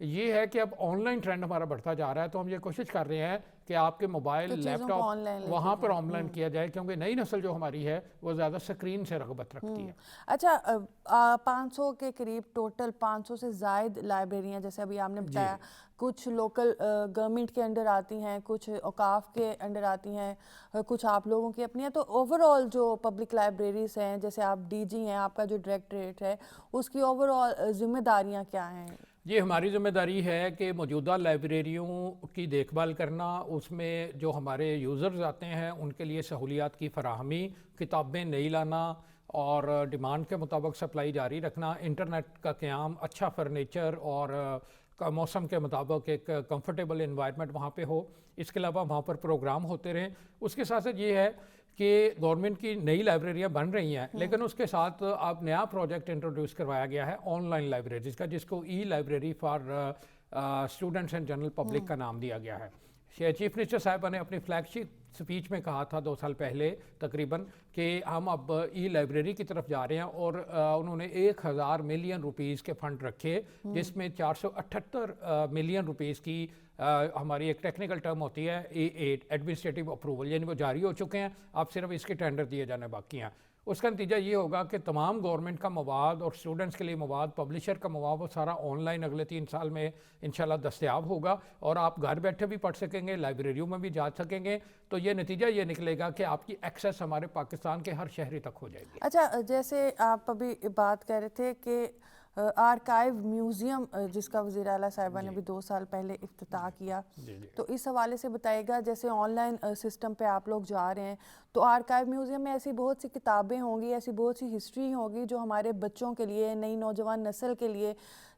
یہ ہے کہ اب آن لائن ٹرینڈ ہمارا بڑھتا جا رہا ہے، تو ہم یہ کوشش کر رہے ہیں کہ آپ کے موبائل لیپ ٹاپ وہاں پر آن لائن کیا جائے، کیونکہ نئی نسل جو ہماری ہے وہ زیادہ سکرین سے رغبت رکھتی ہے۔ اچھا 500 کے قریب ٹوٹل 500 سے زائد لائبریریاں جیسے ابھی آپ نے بتایا، کچھ لوکل گورنمنٹ کے انڈر آتی ہیں، کچھ اوقاف کے انڈر آتی ہیں، کچھ آپ لوگوں کی اپنی ہیں، تو اوور آل جو پبلک لائبریریز ہیں، جیسے آپ ڈی جی ہیں، آپ کا جو ڈائریکٹریٹ ہے، اس کی اوور آل ذمہ داریاں کیا ہیں؟ یہ ہماری ذمہ داری ہے کہ موجودہ لائبریریوں کی دیکھ بھال کرنا، اس میں جو ہمارے یوزرز آتے ہیں ان کے لیے سہولیات کی فراہمی، کتابیں نئی لانا اور ڈیمانڈ کے مطابق سپلائی جاری رکھنا، انٹرنیٹ کا قیام، اچھا فرنیچر اور موسم کے مطابق ایک کمفرٹیبل انوائرمنٹ وہاں پہ ہو۔ اس کے علاوہ وہاں پر پروگرام ہوتے رہیں۔ اس کے ساتھ ساتھ یہ ہے کہ گورنمنٹ کی نئی لائبریریاں بن رہی ہیں، لیکن اس کے ساتھ اب نیا پروجیکٹ انٹروڈیوس کروایا گیا ہے آن لائن لائبریریز کا، جس کو e library for students and general public کا نام دیا گیا ہے۔ چیف منسٹر صاحبہ نے اپنی فلیگ شپ سپیچ میں کہا تھا 2 سال پہلے تقریباً کہ ہم اب ای لائبریری کی طرف جا رہے ہیں، اور انہوں نے 1000 ملین روپیز کے فنڈ رکھے، جس میں 478 ملین روپیز کی ہماری ایک ٹیکنیکل ٹرم ہوتی ہے E8 ایڈمنسٹریٹو اپروول، یعنی وہ جاری ہو چکے ہیں، اب صرف اس کے ٹینڈر دیے جانے باقی ہیں۔ اس کا نتیجہ یہ ہوگا کہ تمام گورنمنٹ کا مواد اور اسٹوڈنٹس کے لیے مواد، پبلشر کا مواد، وہ سارا آن لائن اگلے 3 سال میں انشاءاللہ دستیاب ہوگا، اور آپ گھر بیٹھے بھی پڑھ سکیں گے، لائبریریوں میں بھی جا سکیں گے۔ تو یہ نتیجہ یہ نکلے گا کہ آپ کی ایکسیس ہمارے پاکستان کے ہر شہری تک ہو جائے گی۔ اچھا، جیسے آپ ابھی بات کر رہے تھے کہ آرکائیو میوزیم جس کا وزیر اعلیٰ صاحبہ نے بھی 2 سال پہلے افتتاح کیا، تو اس حوالے سے بتائے گا، جیسے آن لائن سسٹم پہ آپ لوگ جا رہے ہیں، تو آرکائیو میوزیم میں ایسی بہت سی کتابیں ہوں گی، ایسی بہت سی ہسٹری ہوگی جو ہمارے بچوں کے لیے، نئی نوجوان نسل کے لیے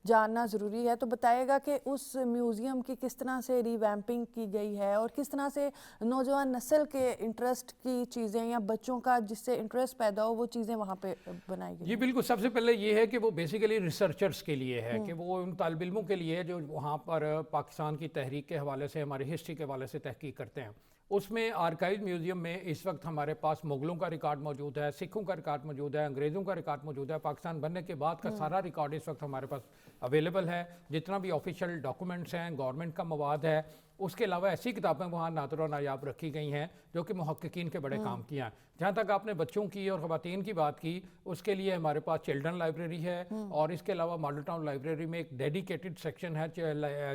جاننا ضروری ہے، تو بتائے گا کہ اس میوزیم کی کس طرح سے ری ویمپنگ کی گئی ہے، اور کس طرح سے نوجوان نسل کے انٹرسٹ کی چیزیں یا بچوں کا جس سے انٹرسٹ پیدا ہو وہ چیزیں وہاں پہ بنائی گئی؟ جی بالکل، سب سے پہلے یہ ہے کہ وہ بیسیکلی ریسرچرز کے لیے ہے، کہ وہ ان طالب علموں کے لیے جو وہاں پر پاکستان کی تحریک کے حوالے سے، ہماری ہسٹری کے حوالے سے تحقیق کرتے ہیں۔ اس میں آرکائیو میوزیم میں اس وقت ہمارے پاس مغلوں کا ریکارڈ موجود ہے، سکھوں کا ریکارڈ موجود ہے، انگریزوں کا ریکارڈ موجود ہے، پاکستان بننے کے بعد کا سارا ریکارڈ اس وقت ہمارے پاس اویلیبل ہے، جتنا بھی آفیشیل ڈاکومنٹس ہیں، گورنمنٹ کا مواد ہے۔ اس کے علاوہ ایسی کتابیں وہاں نادر و نایاب رکھی گئی ہیں جو کہ محققین کے بڑے کام کی ہیں۔ جہاں تک آپ نے بچوں کی اور خواتین کی بات کی، اس کے لیے ہمارے پاس چلڈرن لائبریری ہے، اور اس کے علاوہ ماڈل ٹاؤن لائبریری میں ایک ڈیڈیکیٹڈ سیکشن ہے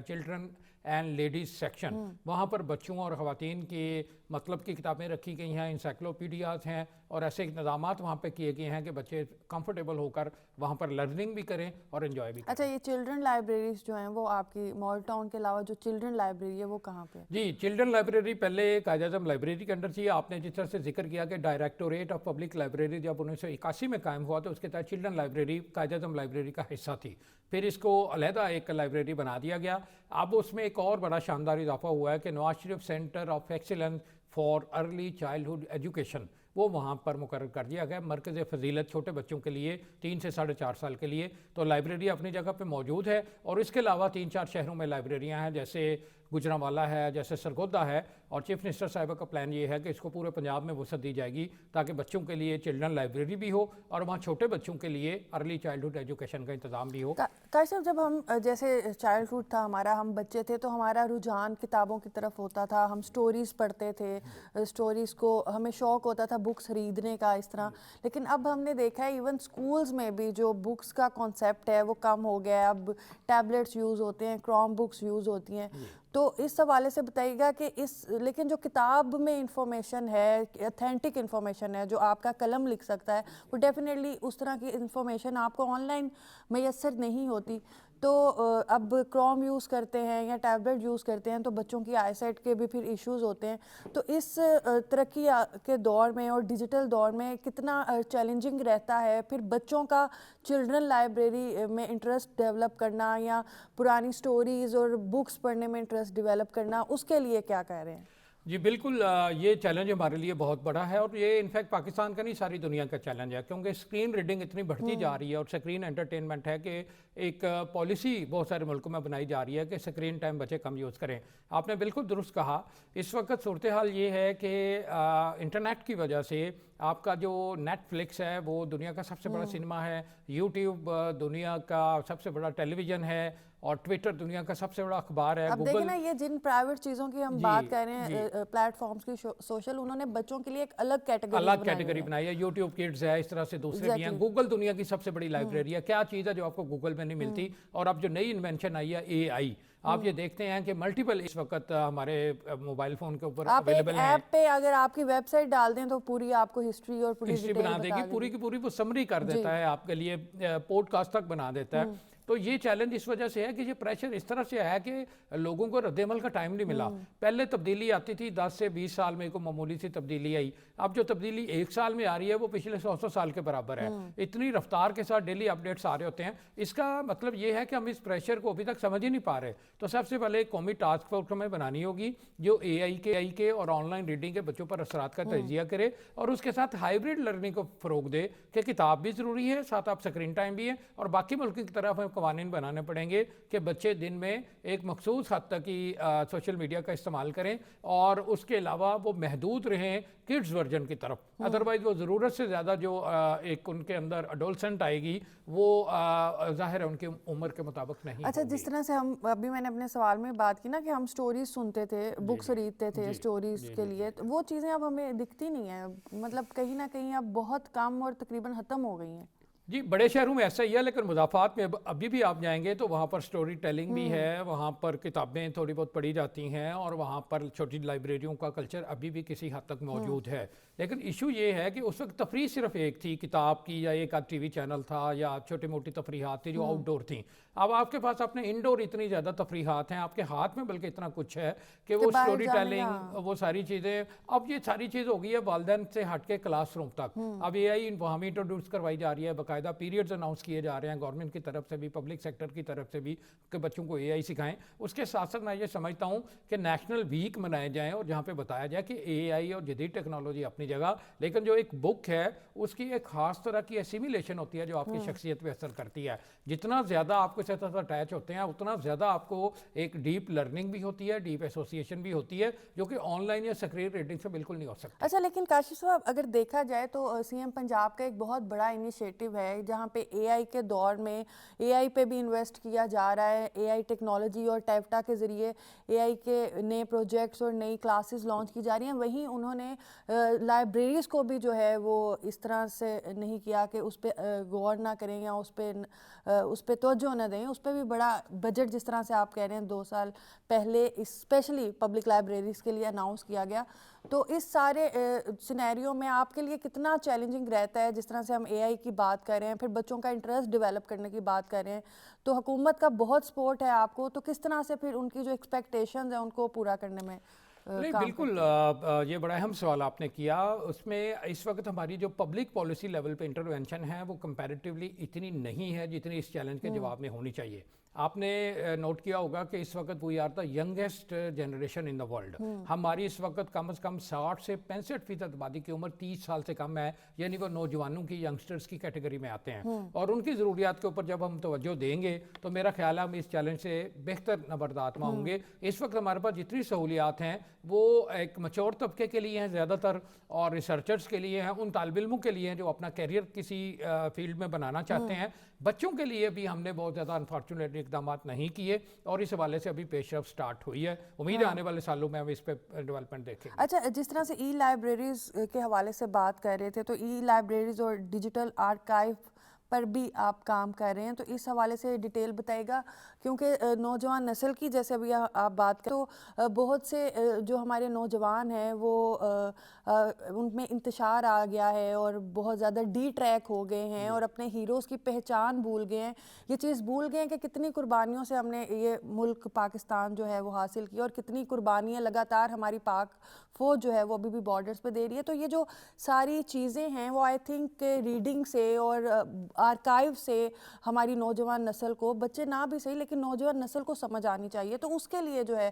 چلڈرن اینڈ لیڈیز سیکشن، وہاں پر بچوں اور خواتین کی مطلب کی کتابیں رکھی گئی ہیں، انسائکلوپیڈیاز ہیں، اور ایسے اقتدامات وہاں پہ کیے گئے ہیں کہ بچے کمفرٹیبل ہو کر وہاں پر لرننگ بھی کریں اور انجوائے بھی کریں۔ اچھا، یہ چلڈرن لائبریریز جو ہیں وہ آپ کی ماڈل ٹاؤن کے علاوہ جو چلڈرن لائبریری ہے وہ کہاں پہ ہے؟ جی، چلڈرن لائبریری پہلے قائد اعظم لائبریری کے انڈر تھی۔ آپ نے جس طرح سے ذکر کیا کہ ڈائریکٹوریٹ آف پبلک لائبریری جب 1981 میں قائم ہوا تو اس کے تحت children library Quaid Azam library کا حصہ تھی، پھر اس کو علیحدہ ایک لائبریری بنا دیا گیا۔ اب اس میں ایک اور بڑا شاندار اضافہ ہوا ہے کہ Nawaz Sharif centre of excellence for early childhood education وہ وہاں پر مقرر کر دیا گیا، مرکز فضیلت چھوٹے بچوں کے لیے 3 سے 4.5 سال کے لیے۔ تو لائبریری اپنی جگہ پہ موجود ہے، اور اس کے علاوہ 3-4 شہروں میں لائبریریاں ہیں، جیسے گجرانوالہ ہے، جیسے سرگودا ہے، اور چیف منسٹر صاحبہ کا پلان یہ ہے کہ اس کو پورے پنجاب میں وسعت دی جائے گی تاکہ بچوں کے لیے چلڈرن لائبریری بھی ہو اور وہاں چھوٹے بچوں کے لیے ارلی چائلڈہڈ ایجوکیشن کا انتظام بھی ہو۔ قائد صاحب، جب ہم جیسے چائلڈہڈ تھا ہمارا، ہم بچے تھے تو ہمارا رجحان کتابوں کی طرف ہوتا تھا، ہم سٹوریز پڑھتے تھے، سٹوریز کو ہمیں شوق ہوتا تھا بکس خریدنے کا اس طرح، لیکن اب ہم نے دیکھا ہے ایون سکولز میں بھی جو بکس کا کانسیپٹ ہے وہ کم ہو گیا ہے، اب ٹیبلٹس یوز ہوتے ہیں، کرام بکس یوز ہوتی ہیں، تو اس حوالے سے بتائیے گا کہ لیکن جو کتاب میں انفارمیشن ہے، اتھینٹک انفارمیشن ہے جو آپ کا قلم لکھ سکتا ہے، وہ ڈیفینیٹلی اس طرح کی انفارمیشن آپ کو آن لائن میسر نہیں ہوتی، تو اب کروم یوز کرتے ہیں یا ٹیبلٹ یوز کرتے ہیں تو بچوں کی آئی سائٹ کے بھی پھر ایشوز ہوتے ہیں، تو اس ترقی کے دور میں اور ڈیجیٹل دور میں کتنا چیلنجنگ رہتا ہے پھر بچوں کا چلڈرن لائبریری میں انٹرسٹ ڈیولپ کرنا یا پرانی سٹوریز اور بکس پڑھنے میں انٹرسٹ ڈیولپ کرنا، اس کے لیے کیا کہہ رہے ہیں؟ جی بالکل، یہ چیلنج ہمارے لیے بہت بڑا ہے، اور یہ انفیکٹ پاکستان کا نہیں ساری دنیا کا چیلنج ہے، کیونکہ اسکرین ریڈنگ اتنی بڑھتی جا رہی ہے اور اسکرین انٹرٹینمنٹ ہے کہ ایک پالیسی بہت سارے ملکوں میں بنائی جا رہی ہے کہ اسکرین ٹائم بچے کم یوز کریں۔ آپ نے بالکل درست کہا، اس وقت صورتحال یہ ہے کہ انٹرنیٹ کی وجہ سے آپ کا جو نیٹ فلکس ہے وہ دنیا کا سب سے بڑا سنیما ہے، یوٹیوب دنیا کا سب سے بڑا ٹیلی ویژن ہے، اور ٹویٹر دنیا کا سب سے بڑا اخبار ہے. اب دیکھیں نا یہ جن پرائیویٹ چیزوں کی ہم بات کر رہے ہیں پلیٹ فارمز کی سوشل, انہوں نے بچوں کے لیے ایک الگ کیٹیگری بنائی ہے. یوٹیوب کڈز ہے, اس طرح سے دوسرے بھی ہیں. گوگل دنیا کی سب سے بڑی لائبریری ہے. کیا چیز ہے جو آپ کو گوگل میں نہیں ملتی؟ اور اب جو نئی انوینشن آئی ہے اے آئی, آپ یہ دیکھتے ہیں کہ ملٹیپل اس وقت ہمارے موبائل فون کے اوپر اویلیبل ہیں. ایپ پہ اگر آپ کی ویب سائٹ ڈال دیں تو پوری آپ کو ہسٹری اور پوری ہسٹری بنا دے گی, پوری کی پوری وہ سمری کر دیتا ہے آپ کے لیے, پوڈ کاسٹ تک بنا دیتا ہے. تو یہ چیلنج اس وجہ سے ہے کہ یہ پریشر اس طرح سے ہے کہ لوگوں کو رد عمل کا ٹائم نہیں ملا. پہلے تبدیلی آتی تھی 10 سے 20 سال میں, کوئی معمولی سی تبدیلی آئی. اب جو تبدیلی 1 سال میں آ رہی ہے وہ پچھلے 100 سال کے برابر ہے. اتنی رفتار کے ساتھ ڈیلی اپڈیٹس آ رہے ہوتے ہیں. اس کا مطلب یہ ہے کہ ہم اس پریشر کو ابھی تک سمجھ ہی نہیں پا رہے. تو سب سے پہلے قومی ٹاسک فورس ہمیں بنانی ہوگی جو اے آئی کے اور آن لائن ریڈنگ کے بچوں پر اثرات کا تجزیہ کرے, اور اس کے ساتھ ہائیبریڈ لرننگ کو فروغ دے کہ کتاب بھی ضروری ہے, ساتھ آپ سکرین ٹائم بھی ہے, اور باقی ملک کی طرف ہمیں قوانین بنانے پڑیں گے کہ بچے دن میں ایک مخصوص حد تک ہی سوشل میڈیا کا استعمال کریں, اور اس کے علاوہ وہ محدود رہیں کڈز ورژن کی طرف. ادروائز وہ ضرورت سے زیادہ جو ایک ان کے اندر اڈولسنٹ آئے گی وہ ظاہر ہے ان کی عمر کے مطابق نہیں. اچھا, جس طرح سے ہم ابھی میں نے اپنے سوال میں بات کی نا کہ ہم سٹوریز سنتے تھے, بکس خریدتے تھے سٹوریز کے لیے, وہ چیزیں اب ہمیں دکھتی نہیں ہیں, مطلب کہیں نہ کہیں اب بہت کم اور تقریباً ختم ہو گئی ہیں. جی, بڑے شہروں میں ایسا ہی ہے, لیکن مضافات میں ابھی بھی آپ جائیں گے تو وہاں پر سٹوری ٹیلنگ بھی ہے, وہاں پر کتابیں تھوڑی بہت پڑھی جاتی ہیں, اور وہاں پر چھوٹی لائبریریوں کا کلچر ابھی بھی کسی حد تک موجود ہے. لیکن ایشو یہ ہے کہ اس وقت تفریح صرف ایک تھی, کتاب کی, یا ایک آدھ ٹی وی چینل تھا, یا چھوٹی موٹی تفریحات تھی جو آؤٹ ڈور تھیں. اب آپ کے پاس اپنے انڈور اتنی زیادہ تفریحات ہیں, آپ کے ہاتھ میں بلکہ اتنا کچھ ہے کہ وہ سٹوری ٹیلنگ, وہ ساری چیزیں, اب یہ ساری چیز ہو گئی ہے والدین سے ہٹ کے کلاس روم تک. اب اے آئی وہاں بھی انٹروڈیوس کروائی جا رہی ہے, باقاعدہ پیریڈز اناؤنس کیے جا رہے ہیں گورنمنٹ کی طرف سے بھی, پبلک سیکٹر کی طرف سے بھی, کہ بچوں کو اے آئی سکھائیں. اس کے ساتھ ساتھ میں یہ سمجھتا ہوں کہ نیشنل ویک منائے جائیں, اور جہاں پہ بتایا جائے کہ اے آئی اور جدید ٹیکنالوجی اپنی جگہ, لیکن جو ایک بک ہے اس کی ایک خاص طرح کی ایسیمیلیشن ہوتی ہے جو آپ کی شخصیت پہ اثر کرتی ہے. جتنا زیادہ آپ کے ساتھ اٹیچ ہوتے ہیں اتنا زیادہ آپ کو ایک ڈیپ لرننگ بھی ہوتی ہے, ڈیپ ایسوسیشن بھی ہوتی ہے, جو کہ آن لائن یا سکرین ریڈنگ سے بالکل نہیں ہو سکتا. اچھا, لیکن کاشف صاحب اگر دیکھا جائے تو سی ایم پنجاب کا ایک بہت بڑا انیشیٹو ہے جہاں پہ اے آئی کے دور میں اے آئی پہ بھی انویسٹ کیا جا رہا ہے. اے آئی ٹیکنالوجی اور ٹیفٹا کے ذریعے اے آئی کے نئے پروجیکٹس اور نئی کلاسز لانچ کی جا رہی ہیں. وہیں انہوں نے لائبریریز کو بھی جو ہے وہ اس طرح سے نہیں کیا کہ اس پہ غور نہ کریں یا اس پہ توجہ نہ دیں. اس پہ بھی بڑا بجٹ جس طرح سے آپ کہہ رہے ہیں 2 سال پہلے اسپیشلی پبلک لائبریریز کے لیے اناؤنس کیا گیا. تو اس سارے سینیریو میں آپ کے لیے کتنا چیلنجنگ رہتا ہے, جس طرح سے ہم اے آئی کی بات کر رہے ہیں, پھر بچوں کا انٹرسٹ ڈیولپ کرنے کی بات کر رہے ہیں, تو حکومت کا بہت سپورٹ ہے آپ کو, تو کس طرح سے پھر ان کی جو ایکسپیکٹیشنز ہیں ان کو پورا کرنے میں نہیں, بالکل یہ بڑا اہم سوال آپ نے کیا. اس میں اس وقت ہماری جو پبلک پالیسی لیول پہ انٹروینشن ہے وہ کمپیریٹیولی اتنی نہیں ہے جتنی اس چیلنج کے جواب میں ہونی چاہیے. آپ نے نوٹ کیا ہوگا کہ اس وقت we are the youngest generation in the world. ہماری اس وقت کم از کم 60 سے 65% آبادی کی عمر 30 سال سے کم ہے, یعنی وہ نوجوانوں کی, ینگسٹرز کی کیٹیگری میں آتے ہیں, اور ان کی ضروریات کے اوپر جب ہم توجہ دیں گے تو میرا خیال ہے ہم اس چیلنج سے بہتر نبرداتما ہوں گے. اس وقت ہمارے پاس جتنی سہولیات ہیں وہ ایک میچور طبقے کے لیے ہیں زیادہ تر, اور ریسرچرز کے لیے ہیں, ان طالب علموں کے لیے ہیں جو اپنا کیریئر کسی فیلڈ میں بنانا چاہتے ہیں. بچوں کے لیے بھی ہم نے بہت زیادہ انفارچونیٹلی اقدامات نہیں کیے, اور اس حوالے سے ابھی پیش رفت سٹارٹ ہوئی ہے. امید ہے آنے والے سالوں میں ہم اس پہ ڈیولپمنٹ دیکھیں گے. اچھا, جس طرح سے ای لائبریریز کے حوالے سے بات کر رہے تھے, تو ای لائبریریز اور ڈیجیٹل آرکائیو پر بھی آپ کام کر رہے ہیں, تو اس حوالے سے ڈیٹیل بتائے گا, کیونکہ نوجوان نسل کی جیسے ابھی آپ بات کریں تو بہت سے جو ہمارے نوجوان ہیں وہ ان میں انتشار آ گیا ہے اور بہت زیادہ ڈی ٹریک ہو گئے ہیں, اور اپنے ہیروز کی پہچان بھول گئے ہیں. یہ چیز بھول گئے ہیں کہ کتنی قربانیوں سے ہم نے یہ ملک پاکستان جو ہے وہ حاصل کی, اور کتنی قربانیاں لگاتار ہماری پاک فوج جو ہے وہ ابھی بھی بارڈرز پہ دے رہی ہے. تو یہ جو ساری چیزیں ہیں وہ آئی تھنک ریڈنگ سے اور آرکائیو سے ہماری نوجوان نسل کو, بچے نہ بھی صحیح لیکن نوجوان نسل کو سمجھ آنی چاہیے. تو اس کے لیے جو ہے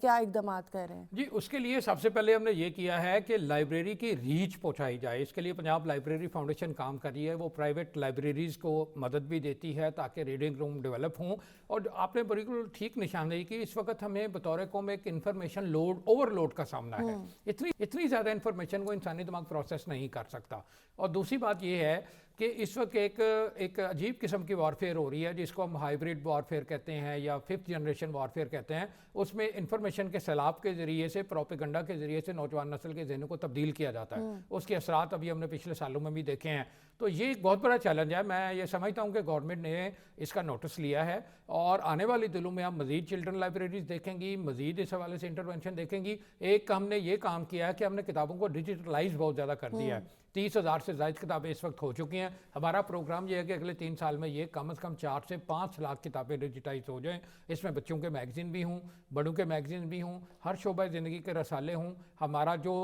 کیا اقدامات کر رہے ہیں؟ جی, اس کے لیے سب سے پہلے ہم نے یہ کیا ہے کہ لائبریری کی ریچ پہنچائی جائے. اس کے لیے پنجاب لائبریری فاؤنڈیشن کام کر رہی ہے, وہ پرائیویٹ لائبریریز کو مدد بھی دیتی ہے تاکہ ریڈنگ روم ڈیولپ ہوں. اور آپ نے بالکل ٹھیک نشاندہی کی, اس وقت ہمیں بطور قوم ایک انفارمیشن اوور لوڈ کا سامنا ہے. اتنی زیادہ انفارمیشن کو انسانی دماغ پروسیس نہیں کر سکتا. اور دوسری بات یہ ہے کہ اس وقت ایک ایک عجیب قسم کی وارفیئر ہو رہی ہے جس کو ہم ہائیبریڈ وارفیئر کہتے ہیں یا 5th جنریشن وارفیئر کہتے ہیں. اس میں انفارمیشن کے سیلاب کے ذریعے سے، پروپیگنڈا کے ذریعے سے نوجوان نسل کے ذہنوں کو تبدیل کیا جاتا ہے. اس کے اثرات ابھی ہم نے پچھلے سالوں میں بھی دیکھے ہیں. تو یہ ایک بہت بڑا چیلنج ہے. میں یہ سمجھتا ہوں کہ گورنمنٹ نے اس کا نوٹس لیا ہے اور آنے والی دنوں میں ہم مزید چلڈرن لائبریریز دیکھیں گی، مزید اس حوالے سے انٹرونشن دیکھیں گی. ایک ہم نے یہ کام کیا ہے کہ ہم نے کتابوں کو ڈیجیٹلائز بہت زیادہ کر دیا ہے. 30,000 سے زائد کتابیں اس وقت ہو چکی ہیں. ہمارا پروگرام یہ ہے کہ اگلے 3 سال میں یہ کم از کم 4 سے 5 لاکھ کتابیں ڈیجیٹائز ہو جائیں. اس میں بچوں کے میگزین بھی ہوں، بڑوں کے میگزین بھی ہوں، ہر شعبہ زندگی کے رسالے ہوں. ہمارا جو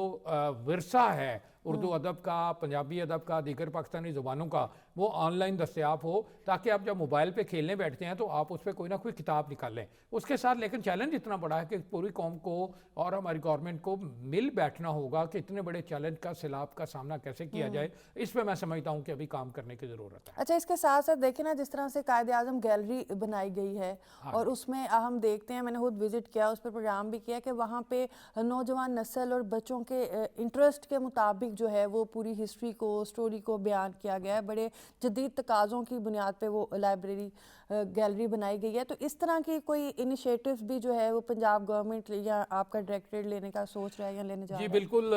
ورثہ ہے اردو ادب کا، پنجابی ادب کا، دیگر پاکستانی زبانوں کا، وہ آن لائن دستیاب ہو تاکہ آپ جب موبائل پہ کھیلنے بیٹھتے ہیں تو آپ اس پہ کوئی نہ کوئی کتاب نکال لیں. اس کے ساتھ لیکن چیلنج اتنا بڑا ہے کہ پوری قوم کو اور ہماری گورنمنٹ کو مل بیٹھنا ہوگا کہ اتنے بڑے چیلنج کا، سیلاب کا سامنا کیسے کیا جائے. اس پہ میں سمجھتا ہوں کہ ابھی کام کرنے کی ضرورت ہے. اچھا، اس کے ساتھ ساتھ دیکھیں نا جس طرح سے قائد اعظم گیلری بنائی گئی ہے اور اس میں ہم دیکھتے ہیں، میں نے خود وزٹ کیا، اس پر پروگرام بھی کیا کہ وہاں پہ نوجوان نسل اور بچوں کے انٹرسٹ کے مطابق جو ہے وہ پوری ہسٹری کو، اسٹوری کو بیان کیا گیا ہے. بڑے جدید تقاضوں کی بنیاد پہ وہ لائبریری گیلری بنائی گئی ہے. تو اس طرح کی کوئی انیشیٹوز بھی جو ہے وہ پنجاب گورنمنٹ یا آپ کا ڈائریکٹریٹ لینے کا سوچ رہا ہے یا لینے جا رہا ہے؟ جی بالکل.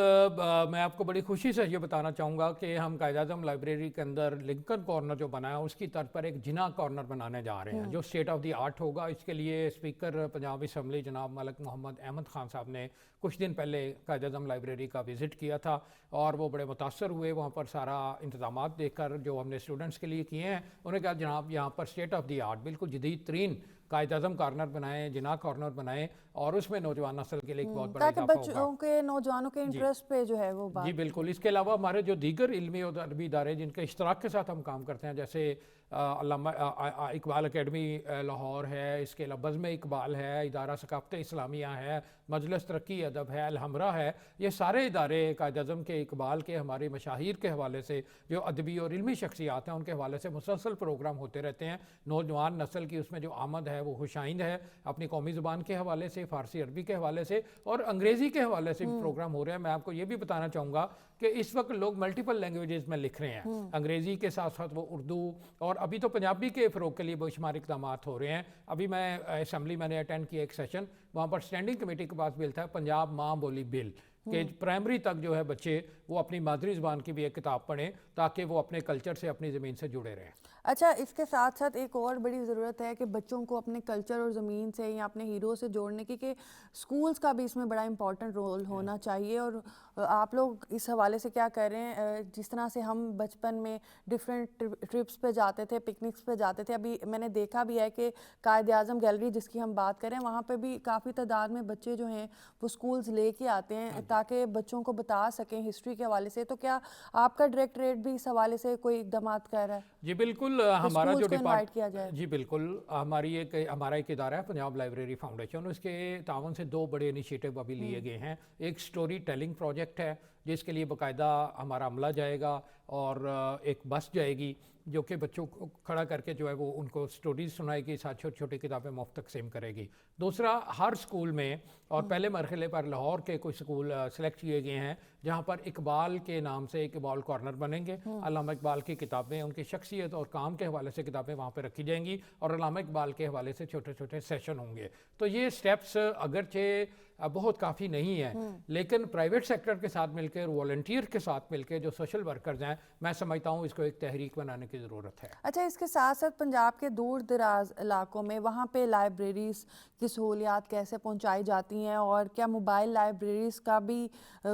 میں آپ کو بڑی خوشی سے یہ بتانا چاہوں گا کہ ہم قائد اعظم لائبریری کے اندر لنکن کارنر جو بنا ہے اس کی طرف پر ایک جناح کارنر بنانے جا رہے ہیں جو اسٹیٹ آف دی آرٹ ہوگا. اس کے لیے اسپیکر پنجاب اسمبلی جناب ملک محمد احمد خان صاحب نے کچھ دن پہلے قائد اعظم لائبریری کا وزٹ کیا تھا اور وہ بڑے متاثر ہوئے وہاں پر سارا انتظامات دیکھ کر جو ہم نے اسٹوڈنٹس کے لیے کیے ہیں. انہوں نے کہا جناب یہاں پر اسٹیٹ آف دی آرٹ بالکل جدید ترین قائد اعظم کارنر بنائیں، جناح کارنر بنائیں اور اس میں نوجوان نسل کے لیے ایک بہت بڑا اضافہ ہوگا تاکہ بچوں کے، نوجوانوں کے انٹرسٹ پہ جو ہے وہ بات. جی بالکل. اس کے علاوہ ہمارے جو دیگر علمی اور ادبی ادارے جن کے اشتراک کے ساتھ ہم کام کرتے ہیں، جیسے علامہ اقبال اکیڈمی لاہور ہے، اس کے علاوہ بزم اقبال ہے، ادارہ ثقافت اسلامیہ ہے، مجلس ترقی ادب ہے، الحمرہ ہے، یہ سارے ادارے قائد اعظم کے، اقبال کے، ہمارے مشاہیر کے حوالے سے جو ادبی اور علمی شخصیات ہیں ان کے حوالے سے مسلسل پروگرام ہوتے رہتے ہیں. نوجوان نسل کی اس میں جو آمد ہے وہ خوشائند ہے. اپنی قومی زبان کے حوالے سے، فارسی عربی کے حوالے سے اور انگریزی کے حوالے سے بھی پروگرام ہو رہے ہیں. میں آپ کو یہ بھی بتانا چاہوں گا کہ اس وقت لوگ ملٹیپل لینگویجز میں لکھ رہے ہیں. انگریزی کے ساتھ ساتھ وہ اردو اور ابھی تو پنجابی کے فروغ کے لیے بے شمار اقدامات ہو رہے ہیں. ابھی میں اسمبلی میں نے اٹینڈ کیا ایک سیشن، وہاں پر اسٹینڈنگ کمیٹی کے پاس بل تھا پنجاب ماں بولی بل کہ پرائمری تک جو ہے بچے وہ اپنی مادری زبان کی بھی ایک کتاب پڑھیں تاکہ وہ اپنے کلچر سے، اپنی زمین سے جڑے رہیں. اچھا، اس کے ساتھ ساتھ ایک اور بڑی ضرورت ہے کہ بچوں کو اپنے کلچر اور زمین سے یا اپنے ہیرو سے جوڑنے کی، کہ سکولز کا بھی اس میں بڑا امپورٹنٹ رول ہونا چاہیے. اور آپ لوگ اس حوالے سے کیا کر رہے ہیں؟ جس طرح سے ہم بچپن میں ڈفرینٹ ٹرپس پہ جاتے تھے، پکنکس پہ جاتے تھے، ابھی میں نے دیکھا بھی ہے کہ قائد اعظم گیلری جس کی ہم بات کریں وہاں پہ بھی کافی تعداد میں بچے جو ہیں وہ سکولز لے کے آتے ہیں تاکہ بچوں کو بتا سکیں ہسٹری کے حوالے سے. تو کیا آپ کا ڈائریکٹریٹ بھی اس حوالے سے کوئی اقدامات کر رہا ہے؟ جی بالکل. ہمارا جو انوائٹ کیا جائے. جی بالکل. ہمارا ایک ادارہ ہے پنجاب لائبریری فاؤنڈیشن، اس کے تعاون سے 2 بڑے انیشیٹو ابھی لیے گئے ہیں. ایک سٹوری ٹیلنگ پروجیکٹ ہے جس کے لیے باقاعدہ ہمارا عملہ جائے گا اور ایک بس جائے گی جو کہ بچوں کو کھڑا کر کے جو ہے وہ ان کو سٹوریز سنائے گی، ساتھ چھوٹی چھوٹی کتابیں مفت تقسیم کرے گی. دوسرا، ہر سکول میں اور پہلے مرحلے پر لاہور کے کچھ سکول سلیکٹ کیے گئے ہیں جہاں پر اقبال کے نام سے اقبال کارنر بنیں گے. علامہ اقبال کی کتابیں، ان کی شخصیت اور کام کے حوالے سے کتابیں وہاں پہ رکھی جائیں گی اور علامہ اقبال کے حوالے سے چھوٹے چھوٹے سیشن ہوں گے. تو یہ سٹیپس اگرچہ بہت کافی نہیں ہیں لیکن پرائیویٹ سیکٹر کے ساتھ مل کے، والنٹیئر کے ساتھ مل کے جو سوشل ورکرز ہیں، میں سمجھتا ہوں اس کو ایک تحریک بنانے کی ضرورت ہے. اچھا، اس کے ساتھ ساتھ پنجاب کے دور دراز علاقوں میں وہاں پہ لائبریریز کی سہولیات کیسے پہنچائی جاتی ہیں اور کیا موبائل لائبریریز کا بھی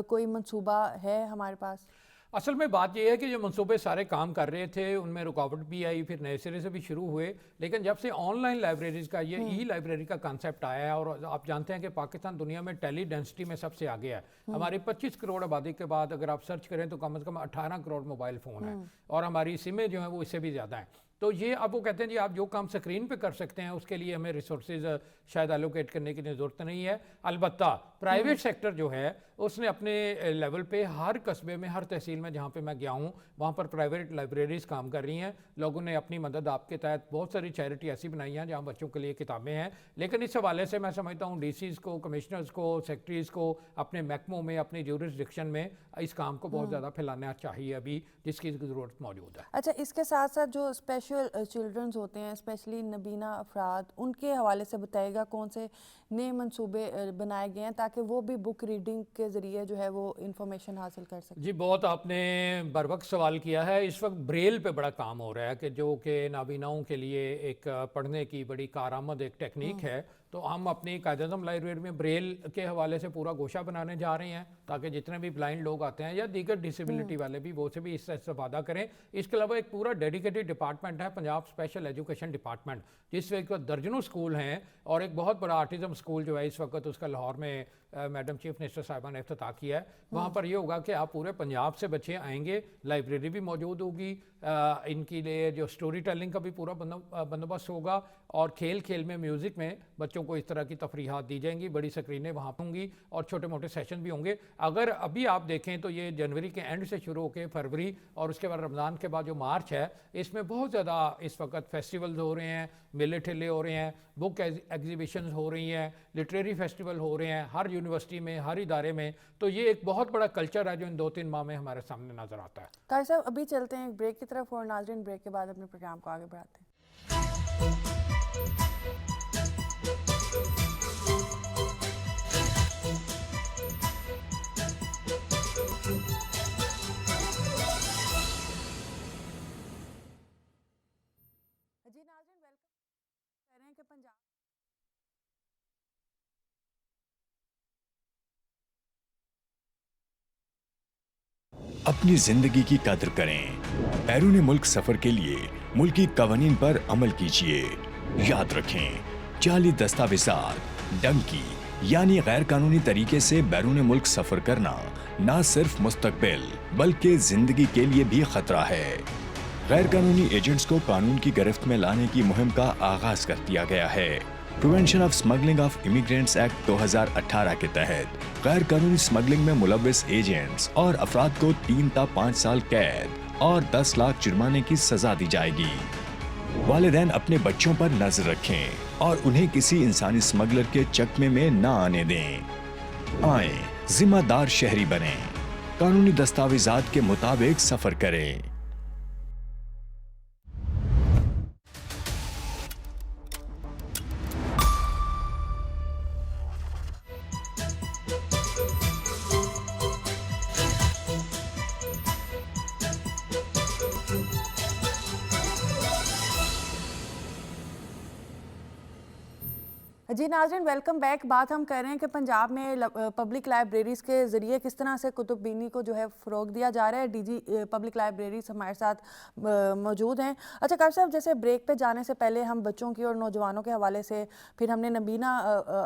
کوئی منصوبہ ہے ہمارے پاس؟ اصل میں بات یہ ہے کہ جو منصوبے سارے کام کر رہے تھے ان میں رکاوٹ بھی آئی، پھر نئے سرے سے بھی شروع ہوئے. لیکن جب سے آن لائن لائبریریز کا، یہ ای لائبریری کا کانسیپٹ آیا ہے اور آپ جانتے ہیں کہ پاکستان دنیا میں ٹیلی ڈینسٹی میں سب سے آگے ہے. ہماری 25 کروڑ آبادی کے بعد اگر آپ سرچ کریں تو کم از کم 18 کروڑ موبائل فون ہیں اور ہماری سمیں جو ہیں وہ اس سے بھی زیادہ ہیں. تو یہ اب وہ کہتے ہیں جی آپ جو کام سکرین پہ کر سکتے ہیں اس کے لیے ہمیں ریسورسز شاید الوکیٹ کرنے کی ضرورت نہیں ہے. البتہ پرائیویٹ سیکٹر جو ہے اس نے اپنے لیول پہ ہر قصبے میں ہر تحصیل میں جہاں پہ میں گیا ہوں وہاں پر پرائیویٹ لائبریریز کام کر رہی ہیں. لوگوں نے اپنی مدد آپ کے تحت بہت ساری چیریٹی ایسی بنائی ہیں جہاں بچوں کے لیے کتابیں ہیں. لیکن اس حوالے سے میں سمجھتا ہوں ڈی سیز کو, کمشنرز کو, سیکٹریز کو اپنے محکموں میں, اپنی جورسڈکشن میں اس کام کو بہت زیادہ پھیلانا چاہیے ابھی, جس کی ضرورت موجود ہے. اچھا, اس کے ساتھ ساتھ جو اسپیشل چلڈرنز ہوتے ہیں, اسپیشلی نابینا افراد, ان کے حوالے سے بتائیے گا کون سے نئے منصوبے بنائے گئے ہیں تاکہ وہ بھی بک ریڈنگ کے ذریعے جو ہے وہ انفارمیشن حاصل کر سکیں؟ جی بہت آپ نے بروقت سوال کیا ہے. اس وقت بریل پہ بڑا کام ہو رہا ہے کہ جو کہ نابیناؤں کے لیے ایک پڑھنے کی بڑی کارآمد ایک ٹیکنیک ہے. تو ہم اپنی قائد اعظم لائبریری میں بریل کے حوالے سے پورا گوشہ بنانے جا رہے ہیں تاکہ جتنے بھی بلائنڈ لوگ آتے ہیں یا دیگر ڈسیبلٹی والے بھی وہ سے بھی اس سے استفادہ کریں. اس کے علاوہ ایک پورا ڈیڈیکیٹڈ ڈپارٹمنٹ ہے پنجاب اسپیشل ایجوکیشن ڈپارٹمنٹ, جس میں درجنوں اسکول ہیں اور ایک بہت بڑا آرٹزم اسکول جو ہے اس وقت اس کا لاہور میں میڈم چیف منسٹر صاحبہ نے افتتاح کیا ہے. وہاں پر یہ ہوگا کہ آپ پورے پنجاب سے بچے آئیں گے, لائبریری بھی موجود ہوگی, ان کے لیے جو سٹوری ٹیلنگ کا بھی پورا بندوبست ہوگا, اور کھیل کھیل میں میوزک میں بچوں کو اس طرح کی تفریحات دی جائیں گی. بڑی سکرینیں وہاں ہوں گی اور چھوٹے موٹے سیشن بھی ہوں گے. اگر ابھی آپ دیکھیں تو یہ جنوری کے اینڈ سے شروع ہو کے فروری اور اس کے بعد رمضان کے بعد جو مارچ ہے, اس میں بہت زیادہ اس وقت فیسٹیولز ہو رہے ہیں, میلے ٹھیلے ہو رہے ہیں, بک ایگزیبیشنز ہو رہی ہیں, لٹریری فیسٹیول ہو رہے ہیں ہر یونیورسٹی میں, ہر ادارے میں. تو یہ ایک بہت بڑا کلچر ہے جو ان 2-3 ماہ میں ہمارے سامنے نظر آتا ہے. قاری صاحب ابھی چلتے ہیں ایک بریک کی طرف, اور ناظرین بریک کے بعد اپنے پروگرام کو آگے بڑھاتے ہیں. جی ناظرین ویلکم کہہ رہے ہیں کہ پنجاب اپنی زندگی کی قدر کریں. بیرون ملک سفر کے لیے ملکی قوانین پر عمل کیجیے. یاد رکھیں, جعلی دستاویزات, ڈنکی یعنی غیر قانونی طریقے سے بیرون ملک سفر کرنا نہ صرف مستقبل بلکہ زندگی کے لیے بھی خطرہ ہے. غیر قانونی ایجنٹس کو قانون کی گرفت میں لانے کی مہم کا آغاز کر دیا گیا ہے. Prevention of smuggling of immigrants act 2018 کے تحت غیر قانونی اسمگلنگ میں ملوث ایجنٹس اور افراد کو 3 تا 5 سال قید اور 10 لاکھ جرمانے کی سزا دی جائے گی. والدین اپنے بچوں پر نظر رکھیں اور انہیں کسی انسانی اسمگلر کے چکمے میں نہ آنے دیں. آئیں, ذمہ دار شہری بنیں, قانونی دستاویزات کے مطابق سفر کریں. جی ناظرین ویلکم بیک. بات ہم کر رہے ہیں کہ پنجاب میں پبلک لائبریریز کے ذریعے کس طرح سے کتب بینی کو جو ہے فروغ دیا جا رہا ہے. ڈی جی پبلک لائبریریز ہمارے ساتھ موجود ہیں. اچھا قاری صاحب, جیسے بریک پہ جانے سے پہلے ہم بچوں کی اور نوجوانوں کے حوالے سے, پھر ہم نے نابینا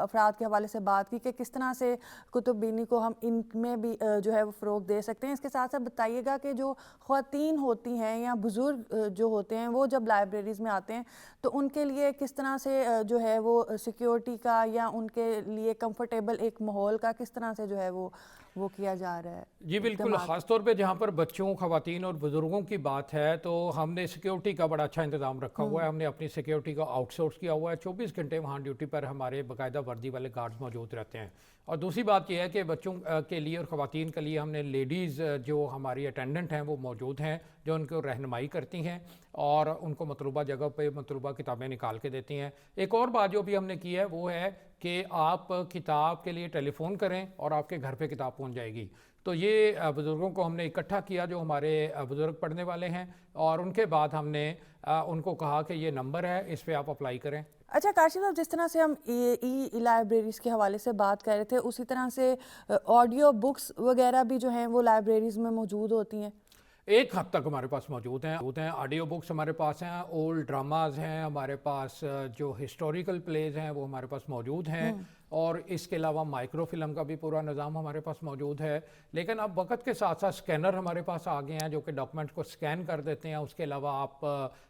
افراد کے حوالے سے بات کی کہ کس طرح سے کتب بینی کو ہم ان میں بھی جو ہے وہ فروغ دے سکتے ہیں. اس کے ساتھ ساتھ بتائیے گا کہ جو خواتین ہوتی ہیں یا بزرگ جو ہوتے ہیں وہ جب لائبریریز میں آتے ہیں تو ان کے لیے کس طرح سے جو ہے وہ سیکیورٹی کا یا ان کے لیے کمفرٹیبل ایک ماحول کا کس طرح سے جو ہے وہ کیا جا رہا ہے؟ جی بالکل, خاص طور پہ جہاں پر بچوں, خواتین اور بزرگوں کی بات ہے تو ہم نے سیکیورٹی کا بڑا اچھا انتظام رکھا ہوا ہے. ہم نے اپنی سیکیورٹی کو آؤٹ سورس کیا ہوا ہے. 24 گھنٹے وہاں ڈیوٹی پر ہمارے باقاعدہ وردی والے گارڈز موجود رہتے ہیں. اور دوسری بات یہ ہے کہ بچوں کے لیے اور خواتین کے لیے ہم نے لیڈیز جو ہماری اٹینڈنٹ ہیں وہ موجود ہیں جو ان کو رہنمائی کرتی ہیں اور ان کو مطلوبہ جگہ پہ مطلوبہ کتابیں نکال کے دیتی ہیں. ایک اور بات جو بھی ہم نے کی ہے وہ ہے کہ آپ کتاب کے لیے ٹیلی فون کریں اور آپ کے گھر پہ کتاب پہنچ جائے گی. تو یہ بزرگوں کو ہم نے اکٹھا کیا جو ہمارے بزرگ پڑھنے والے ہیں, اور ان کے بعد ہم نے ان کو کہا کہ یہ نمبر ہے, اس پہ آپ اپلائی کریں. اچھا کاشف صاحب, جس طرح سے ہم ای لائبریریز کے حوالے سے بات کر رہے تھے, اسی طرح سے آڈیو بکس وغیرہ بھی جو ہیں وہ لائبریریز میں موجود ہوتی ہیں؟ ایک حد تک ہمارے پاس موجود ہیں. آڈیو بکس ہمارے پاس ہیں, اولڈ ڈراماز ہیں ہمارے پاس, جو ہسٹوریکل پلیز ہیں وہ ہمارے پاس موجود ہیں, اور اس کے علاوہ مائکرو فلم کا بھی پورا نظام ہمارے پاس موجود ہے. لیکن اب وقت کے ساتھ ساتھ سکینر ہمارے پاس آ گئے ہیں جو کہ ڈاکومنٹ کو سکین کر دیتے ہیں. اس کے علاوہ آپ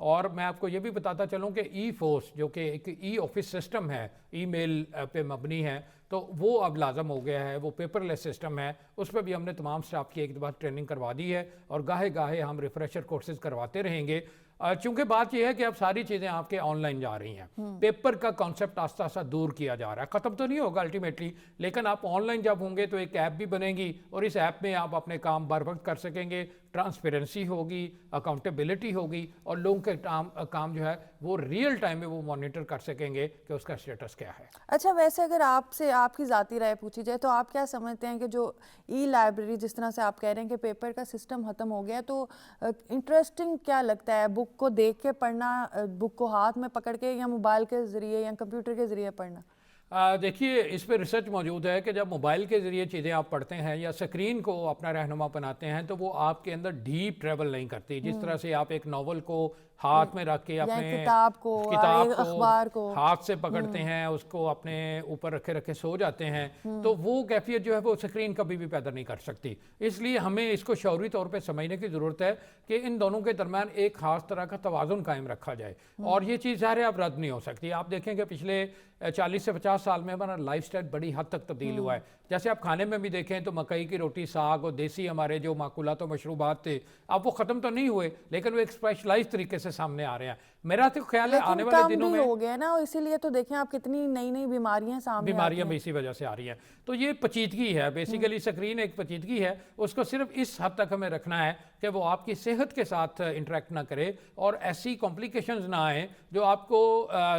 اور میں آپ کو یہ بھی بتاتا چلوں کہ ای فورس جو کہ ایک ای آفس سسٹم ہے، ای میل پہ مبنی ہے، تو وہ اب لازم ہو گیا ہے، وہ پیپر لیس سسٹم ہے، اس پہ بھی ہم نے تمام سٹاف کی ایک بار ٹریننگ کروا دی ہے اور گاہے گاہے ہم ریفریشر کورسز کرواتے رہیں گے۔ چونکہ بات یہ ہے کہ اب ساری چیزیں آپ کے آن لائن جا رہی ہیں، پیپر کا کانسیپٹ آہستہ آہستہ دور کیا جا رہا ہے، ختم تو نہیں ہوگا الٹیمیٹلی، لیکن آپ آن لائن جب ہوں گے تو ایک ایپ بھی بنے گی اور اس ایپ میں آپ اپنے کام بر وقت کر سکیں گے، ٹرانسپیرنسی ہوگی، اکاؤنٹیبلٹی ہوگی، اور لوگوں کے کام جو ہے وہ ریئل ٹائم میں وہ مانیٹر کر سکیں گے کہ اس کا اسٹیٹس کیا ہے۔ اچھا، ویسے اگر آپ سے آپ کی ذاتی رائے پوچھی جائے تو آپ کیا سمجھتے ہیں کہ جو ای لائبریری جس طرح سے آپ کہہ رہے ہیں کہ پیپر کا سسٹم ختم ہو گیا، تو انٹرسٹنگ کیا لگتا ہے بک کو دیکھ کے پڑھنا، بک کو ہاتھ میں پکڑ کے، یا موبائل کے ذریعے یا کمپیوٹر کے ذریعے پڑھنا؟ دیکھیے اس پہ ریسرچ موجود ہے کہ جب موبائل کے ذریعے چیزیں آپ پڑھتے ہیں یا اسکرین کو اپنا رہنما بناتے ہیں تو وہ آپ کے اندر ڈیپ ٹریول نہیں کرتی، جس طرح سے آپ ایک ناول کو ہاتھ میں رکھ کے اپنے کتاب کو اخبار کو ہاتھ سے پکڑتے ہیں، اس کو اپنے اوپر رکھے سو جاتے ہیں، تو وہ کیفیت جو ہے وہ اسکرین کبھی بھی پیدا نہیں کر سکتی۔ اس لیے ہمیں اس کو شعوری طور پہ سمجھنے کی ضرورت ہے کہ ان دونوں کے درمیان ایک خاص طرح کا توازن قائم رکھا جائے، اور یہ چیز ظاہر ہے اب رد نہیں ہو سکتی۔ آپ دیکھیں کہ پچھلے 40 سے 50 سال میں ہمارا لائف سٹائل بڑی حد تک تبدیل ہوا ہے۔ جیسے آپ کھانے میں بھی دیکھیں تو مکئی کی روٹی، ساگ اور دیسی ہمارے جو ماکولات و مشروبات تھے، اب وہ ختم تو نہیں ہوئے، لیکن وہ ایک اسپیشلائز طریقے سے سامنے آ رہے ہیں۔ میرا تو خیال ہے آنے والے دنوں میں ہو گیا نا، اسی لیے تو دیکھیں آپ کتنی نئی نئی بیماریاں سامنے بیماریاں بھی اسی وجہ سے آ رہی ہیں۔ تو یہ پیچیدگی ہے، بیسیکلی سکرین ایک پیچیدگی ہے، اس کو صرف اس حد تک ہمیں رکھنا ہے کہ وہ آپ کی صحت کے ساتھ انٹریکٹ نہ کرے اور ایسی کمپلیکیشنز نہ آئیں جو آپ کو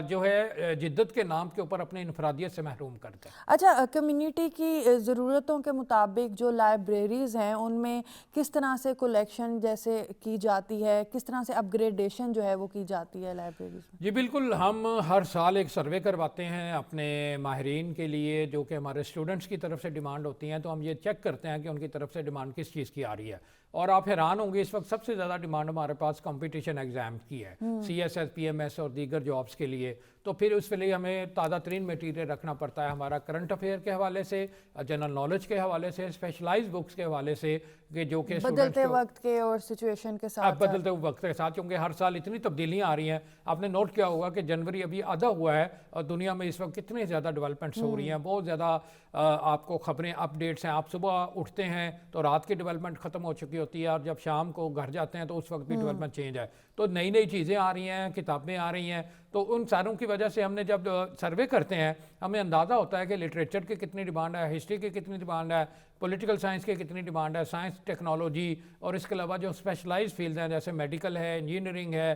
جو ہے جدت کے نام کے اوپر اپنے انفرادیت سے محروم کر دیں۔ اچھا، کمیونٹی کی ضرورتوں کے مطابق جو لائبریریز ہیں ان میں کس طرح سے کلیکشن جیسے کی جاتی ہے، کس طرح سے اپ گریڈیشن جو ہے وہ کی جاتی ہے لائبریریز میں؟ جی بالکل، ہم ہر سال ایک سروے کرواتے ہیں اپنے ماہرین کے لیے جو کہ ہمارے اسٹوڈنٹس کی طرف سے ڈیمانڈ ہوتی ہیں، تو ہم یہ چیک کرتے ہیں کہ ان کی طرف سے ڈیمانڈ کس چیز کی آ رہی ہے، اور آپ حیران ہوں گے اس وقت سب سے زیادہ ڈیمانڈ ہمارے پاس کمپٹیشن ایگزام کی ہے، C S S, P M S اور دیگر جابس کے لیے۔ تو پھر اس کے لیے ہمیں تازہ ترین میٹیریل رکھنا پڑتا ہے، ہمارا کرنٹ افیئر کے حوالے سے، جنرل نالج کے حوالے سے، اسپیشلائز بکس کے حوالے سے، کہ جو کہ بدلتے وقت کے اور سچویشن کے ساتھ بدلتے وقت کے ساتھ، کیونکہ ہر سال اتنی تبدیلیاں آ رہی ہیں۔ آپ نے نوٹ کیا ہوگا کہ جنوری ابھی آدھا ہوا ہے اور دنیا میں اس وقت کتنی زیادہ ڈیولپمنٹس ہو رہی ہیں، بہت زیادہ آپ کو خبریں اپ ڈیٹس ہیں۔ آپ صبح اٹھتے ہیں تو رات کی ڈیولپمنٹ ختم ہو چکی ہوتی ہے، اور جب شام کو گھر جاتے ہیں تو اس وقت بھی ڈیولپمنٹ چینج ہے، تو نئی نئی چیزیں آ رہی ہیں، کتابیں آ رہی ہیں۔ تو ان ساروں کی وجہ سے ہم نے جب سروے کرتے ہیں ہمیں اندازہ ہوتا ہے کہ لٹریچر کی کتنی ڈیمانڈ ہے، ہسٹری کی کتنی ڈیمانڈ ہے، پولیٹیکل سائنس کی کتنی ڈیمانڈ ہے، سائنس ٹیکنالوجی، اور اس کے علاوہ جو اسپیشلائز فیلڈ ہیں جیسے میڈیکل ہے، انجینئرنگ ہے،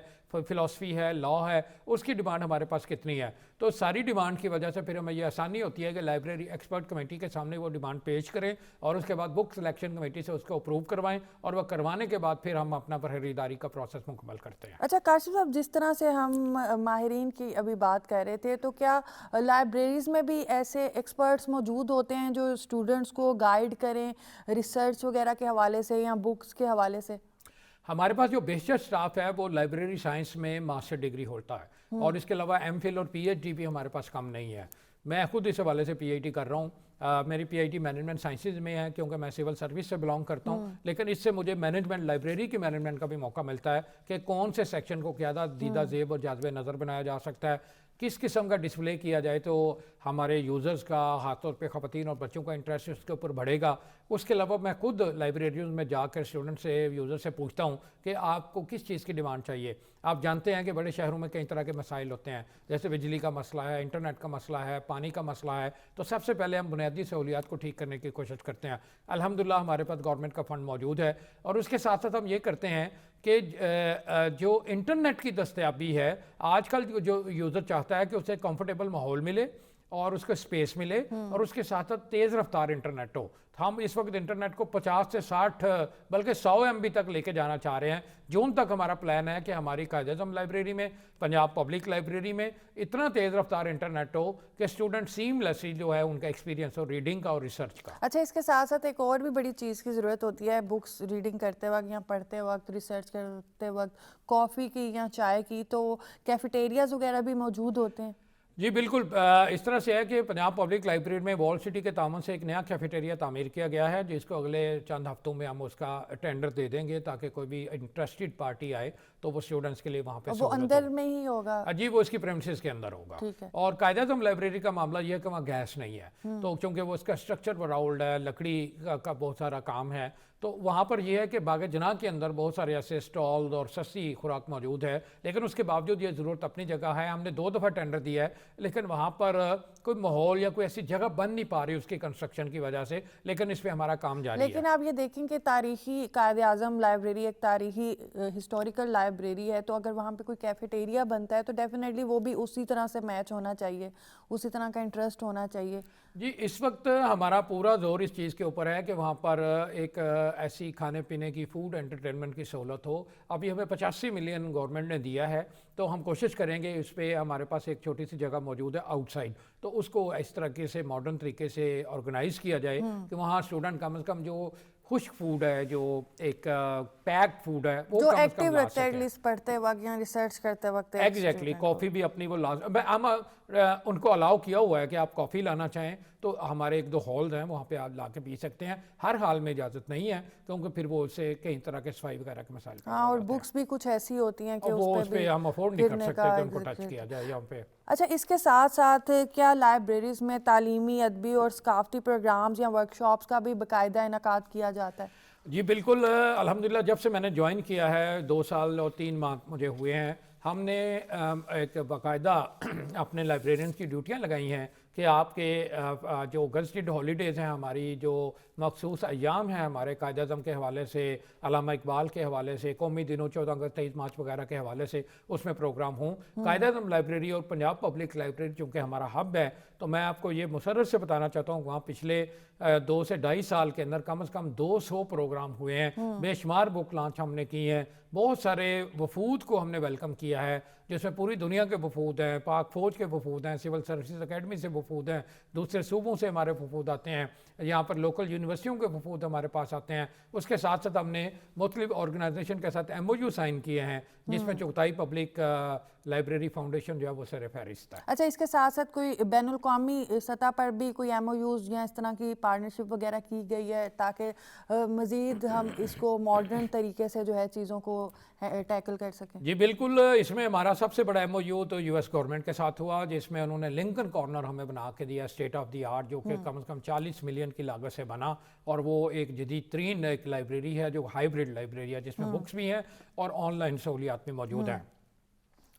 فلاسفی ہے، لا ہے، اس کی ڈیمانڈ ہمارے پاس کتنی ہے۔ تو ساری ڈیمانڈ کی وجہ سے پھر ہمیں یہ آسانی ہوتی ہے کہ لائبریری ایکسپرٹ کمیٹی کے سامنے وہ ڈیمانڈ پیش کریں، اور اس کے بعد بک سلیکشن کمیٹی سے اس کو اپروو کروائیں، اور وہ کروانے کے بعد پھر ہم اپنا خریداری کا پروسیس مکمل کرتے ہیں۔ اچھا کاشف صاحب، جس طرح سے ہم ماہرین کی ابھی بات کر رہے تھے، تو کیا لائبریریز میں بھی ایسے ایکسپرٹس موجود ہوتے ہیں جو اسٹوڈنٹس کو گائیڈ کریں ریسرچ وغیرہ کے حوالے سے یا بکس کے حوالے سے؟ ہمارے پاس جو بیشتر سٹاف ہے وہ لائبریری سائنس میں ماسٹر ڈگری ہوتا ہے، اور اس کے علاوہ ایم فل اور پی ایچ ڈی بھی ہمارے پاس کم نہیں ہے۔ میں خود اس حوالے سے پی ایچ ڈی کر رہا ہوں، میری P H D management sciences میں ہے کیونکہ میں سول سروس سے بلانگ کرتا ہوں، لیکن اس سے مجھے مینجمنٹ، لائبریری کی مینجمنٹ کا بھی موقع ملتا ہے کہ کون سے سیکشن کو زیادہ دیدہ زیب اور جاذب نظر بنایا جا سکتا ہے، کس قسم کا ڈسپلے کیا جائے تو ہمارے یوزرز کا، خاص طور پہ خواتین اور بچوں کا انٹرسٹ اس کے اوپر بڑھے گا۔ اس کے علاوہ میں خود لائبریریز میں جا کر اسٹوڈنٹ سے، یوزر سے پوچھتا ہوں کہ آپ کو کس چیز کی ڈیمانڈ چاہیے۔ آپ جانتے ہیں کہ بڑے شہروں میں کئی طرح کے مسائل ہوتے ہیں، جیسے بجلی کا مسئلہ ہے، انٹرنیٹ کا مسئلہ ہے، پانی کا مسئلہ ہے، تو سب سے پہلے ہم بنیادی سہولیات کو ٹھیک کرنے کی کوشش کرتے ہیں۔ الحمدللہ ہمارے پاس گورنمنٹ کا فنڈ موجود ہے، اور اس کے ساتھ ساتھ ہم یہ کرتے ہیں کہ جو انٹرنیٹ کی دستیابی ہے، آج کل جو یوزر چاہتا ہے کہ اسے کمفرٹیبل ماحول ملے اور اس کو اسپیس ملے، اور اس کے ساتھ ساتھ تیز رفتار انٹرنیٹ ہو۔ ہم اس وقت انٹرنیٹ کو 50 سے 60 بلکہ 100 MB تک لے کے جانا چاہ رہے ہیں۔ جون تک ہمارا پلان ہے کہ ہماری قائد اعظم لائبریری میں، پنجاب پبلک لائبریری میں اتنا تیز رفتار انٹرنیٹ ہو کہ اسٹوڈنٹ سیملیسلی جو ہے ان کا ایکسپیرینس ہو ریڈنگ کا اور ریسرچ کا۔ اچھا، اس کے ساتھ ساتھ ایک اور بھی بڑی چیز کی ضرورت ہوتی ہے بکس ریڈنگ کرتے وقت یا پڑھتے وقت، ریسرچ کرتے وقت، کافی کی یا چائے کی، تو کیفیٹیریاز وغیرہ بھی موجود ہوتے ہیں؟ جی بالکل اس طرح سے ہے کہ پنجاب پبلک لائبریری میں وال سٹی کے تعاون سے ایک نیا کیفیٹیریا تعمیر کیا گیا ہے، جس کو اگلے چند ہفتوں میں ہم اس کا ٹینڈر دے دیں گے تاکہ کوئی بھی انٹرسٹڈ پارٹی آئے تو وہ اسٹوڈنٹس کے لیے وہاں پہ وہ اندر میں ہی ہوگا؟ جی وہ اس کی پریمسز کے اندر ہوگا. اور قائد اعظم لائبریری کا معاملہ یہ ہے کہ وہاں گیس نہیں ہے، تو چونکہ وہ اس کا اسٹرکچر بڑا اولڈ ہے، لکڑی کا بہت سارا کام ہے، تو وہاں پر یہ ہے کہ باغ جناح کے اندر بہت سارے ایسے اسٹالز اور سستی خوراک موجود ہے، لیکن اس کے باوجود یہ ضرورت اپنی جگہ ہے. ہم نے 2 دفعہ ٹینڈر دیا ہے، لیکن وہاں پر کوئی ماحول یا کوئی ایسی جگہ بن نہیں پا رہی اس کی کنسٹرکشن کی وجہ سے، لیکن اس پہ ہمارا کام جاری ہے. لیکن آپ یہ دیکھیں کہ تاریخی قائد اعظم لائبریری ایک تاریخی ہسٹوریکل لائبریری ہے، تو اگر وہاں پہ کوئی کیفیٹیریا بنتا ہے تو ڈیفینیٹلی وہ بھی اسی طرح سے میچ ہونا چاہیے، اسی طرح کا انٹرسٹ ہونا چاہیے. جی اس وقت ہمارا پورا زور اس چیز کے اوپر ہے کہ وہاں پر ایک ایسی کھانے پینے کی فوڈ انٹرٹینمنٹ کی سہولت ہو. ابھی ہمیں 85 ملین گورنمنٹ نے دیا ہے، تو ہم کوشش کریں گے اس پہ. ہمارے پاس ایک چھوٹی سی جگہ موجود ہے آؤٹ سائڈ، تو اس کو اس طریقے سے ماڈرن طریقے سے آرگنائز کیا جائے کہ وہاں اسٹوڈنٹ کم از کم جو خشک فوڈ ہے، جو ایک پیک فوڈ ہے، وہ جو کم از ایکٹیو کم لا رہتا ہے، ایٹ سکیں. لیسٹ پڑھتے وقت یا ریسرچ کرتے وقت. ایگزیکٹلی کافی بھی اپنی وہ لازم، ہم ان کو الاؤ کیا ہوا ہے کہ آپ کافی لانا چاہیں تو ہمارے 1-2 ہالز ہیں وہاں پہ آپ لا کے پی سکتے ہیں. ہر حال میں اجازت نہیں ہے کیونکہ پھر وہ اسے کئی طرح کے صفائی وغیرہ کے مسائل. ہاں، اور بکس بھی کچھ ایسی ہوتی ہیں کہ اس پہ ہم افورڈ نہیں کر سکتے کہ ان کو ٹچ کیا جائے یہاں پہ. اچھا، اس کے ساتھ ساتھ کیا لائبریریز میں تعلیمی، ادبی اور ثقافتی پروگرامز یا ورکشاپس کا بھی باقاعدہ انعقاد کیا جاتا ہے؟ جی بالکل، الحمدللہ جب سے میں نے جوائن کیا ہے 2 سال اور 3 ماہ مجھے ہوئے ہیں، ہم نے ایک باقاعدہ اپنے لائبریرینز کی ڈیوٹیاں لگائی ہیں کہ آپ کے جو گزٹڈ ہالیڈیز ہیں، ہماری جو مخصوص ایام ہیں ہمارے قائد اعظم کے حوالے سے، علامہ اقبال کے حوالے سے، قومی دنوں 14 اگست 23 مارچ وغیرہ کے حوالے سے اس میں پروگرام ہوں. قائد اعظم لائبریری اور پنجاب پبلک لائبریری چونکہ ہمارا ہب ہے، تو میں آپ کو یہ مسرت سے بتانا چاہتا ہوں وہاں پچھلے 2 سے 2.5 سال کے اندر کم از کم 200 پروگرام ہوئے ہیں. بے شمار بک لانچ ہم نے کی ہیں، بہت سارے وفود کو ہم نے ویلکم کیا ہے، جس میں پوری دنیا کے وفود ہیں، پاک فوج کے وفود ہیں، سول سروسز اکیڈمی سے وفود ہیں، دوسرے صوبوں سے ہمارے وفود آتے ہیں، یہاں پر لوکل یونیورسٹیوں کے وفود ہمارے پاس آتے ہیں. اس کے ساتھ ساتھ ہم نے مختلف آرگنائزیشن کے ساتھ MOU سائن کیے ہیں، جس میں چغتائی پبلک لائبریری فاؤنڈیشن جو ہے وہ سر فہرست ہے. اچھا، اس کے ساتھ ساتھ کوئی بین الاقوامی سطح پر بھی کوئی MOUs یا اس طرح کی پارٹنرشپ وغیرہ کی گئی ہے تاکہ مزید ہم اس کو ماڈرن طریقے سے جو ہے چیزوں کو ٹیکل کر سکیں؟ جی بالکل، اس میں ہمارا سب سے بڑا MOU تو US گورنمنٹ کے ساتھ ہوا، جس میں انہوں نے لنکن کارنر ہمیں بنا کے دیا، اسٹیٹ آف دی آرٹ، جو کہ کم از کم 40 ملین کی لاگت سے بنا، اور وہ ایک جدید ترین ایک لائبریری ہے جو ہائیبریڈ لائبریری ہے، جس میں بکس بھی ہیں اور آن لائن سہولیات بھی موجود ہیں.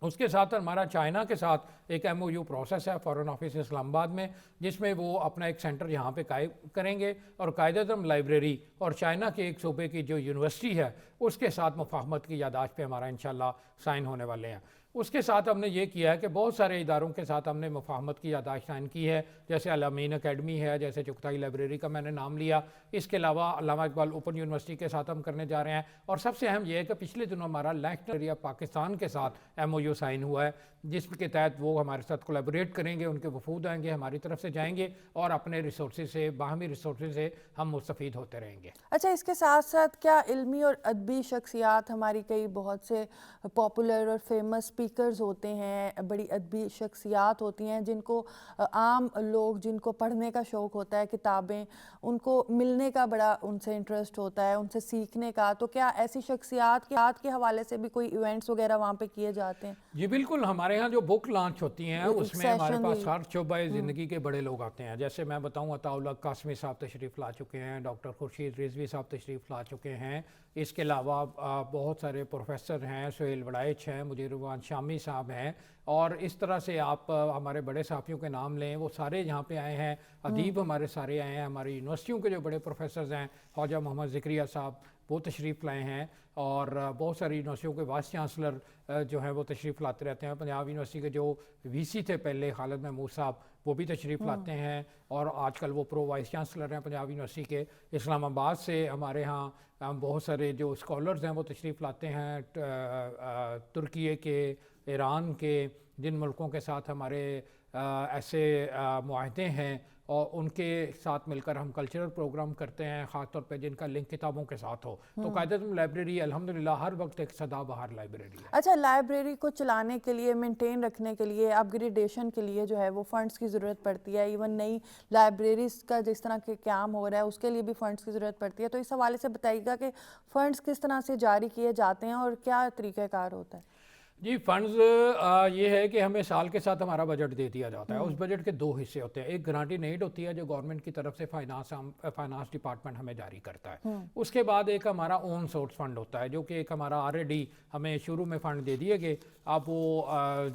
اس کے ساتھ ہمارا چائنا کے ساتھ ایک MOU پروسیس ہے فارن آفس اسلام آباد میں، جس میں وہ اپنا ایک سینٹر یہاں پہ قائم کریں گے، اور قائد اعظم لائبریری اور چائنا کے ایک صوبے کی جو یونیورسٹی ہے اس کے ساتھ مفاہمت کی یادداشت پہ ہمارا انشاءاللہ سائن ہونے والے ہیں. اس کے ساتھ ہم نے یہ کیا ہے کہ بہت سارے اداروں کے ساتھ ہم نے مفاہمت کی یادداشت سائن کی ہے، جیسے الامین اکیڈمی ہے، جیسے چغتائی لائبریری کا میں نے نام لیا. اس کے علاوہ علامہ اقبال اوپن یونیورسٹی کے ساتھ ہم کرنے جا رہے ہیں، اور سب سے اہم یہ ہے کہ پچھلے دنوں ہمارا نیشنل ایریا پاکستان کے ساتھ MOU سائن ہوا ہے، جس کے تحت وہ ہمارے ساتھ کولیبوریٹ کریں گے، ان کے وفود آئیں گے، ہماری طرف سے جائیں گے، اور اپنے ریسورسز سے، باہمی ریسورسز سے ہم مستفید ہوتے رہیں گے. اچھا، اس کے ساتھ ساتھ کیا علمی اور ادبی شخصیات، ہماری کئی بہت سے پاپولر اور فیمس اسپیکرز ہوتے ہیں، بڑی ادبی شخصیات ہوتی ہیں جن کو عام لوگ، جن کو پڑھنے کا شوق ہوتا ہے، کتابیں، ان کو ملنے کا بڑا ان سے انٹرسٹ ہوتا ہے، ان سے سیکھنے کا، تو کیا ایسی شخصیات کے حوالے سے بھی کوئی ایونٹس وغیرہ وہاں پہ کیے جاتے ہیں؟ جی بالکل، ہمارے ہاں جو بک لانچ ہوتی ہیں اس میں ہمارے پاس ہر شعبہ زندگی کے بڑے لوگ آتے ہیں. جیسے میں بتاؤں، عطاء اللہ قاسمی صاحب تشریف لا چکے ہیں، ڈاکٹر خورشید رضوی صاحب تشریف لا چکے ہیں. اس کے علاوہ بہت سارے پروفیسر ہیں، سہیل وڑائچ ہیں، مجیر روان شامی صاحب ہیں، اور اس طرح سے آپ ہمارے بڑے صحافیوں کے نام لیں، وہ سارے یہاں پہ آئے ہیں. ادیب ہمارے سارے آئے ہیں، ہماری یونیورسٹیوں کے جو بڑے پروفیسرز ہیں، خواجہ محمد ذکریہ صاحب وہ تشریف لائے ہیں، اور بہت ساری یونیورسٹیوں کے وائس چانسلر جو ہیں وہ تشریف لاتے رہتے ہیں. پنجاب یونیورسٹی کے جو VC تھے پہلے، خالد محمود صاحب، وہ بھی تشریف لاتے ہیں، اور آج کل وہ پرو وائس چانسلر ہیں پنجاب یونیورسٹی کے. اسلام آباد سے ہمارے ہاں بہت سارے جو اسکالرز ہیں وہ تشریف لاتے ہیں، ترکیے کے، ایران کے، جن ملکوں کے ساتھ ہمارے ایسے معاہدے ہیں اور ان کے ساتھ مل کر ہم کلچرل پروگرام کرتے ہیں، خاص طور پہ جن کا لنک کتابوں کے ساتھ ہو. تو قائد اعظم لائبریری الحمدللہ ہر وقت ایک سدا بہار لائبریری ہے. اچھا، لائبریری کو چلانے کے لیے، مینٹین رکھنے کے لیے، اپ گریڈیشن کے لیے جو ہے وہ فنڈس کی ضرورت پڑتی ہے. ایون نئی لائبریریز کا جس طرح کے قیام ہو رہا ہے اس کے لیے بھی فنڈس کی ضرورت پڑتی ہے. تو اس حوالے سے بتائیے گا کہ فنڈس کس طرح سے جاری کیے جاتے ہیں اور کیا طریقہ کار ہوتا ہے؟ جی فنڈز یہ ہے کہ ہمیں سال کے ساتھ ہمارا بجٹ دے دیا جاتا ہے. اس بجٹ کے 2 حصے ہوتے ہیں. ایک گرانٹی نیڈ ہوتی ہے جو گورنمنٹ کی طرف سے فائنانس ڈپارٹمنٹ ہمیں جاری کرتا ہے. اس کے بعد ایک ہمارا اون سورس فنڈ ہوتا ہے جو کہ ایک ہمارا آلریڈی ہمیں شروع میں فنڈ دے دیے گئے. اب وہ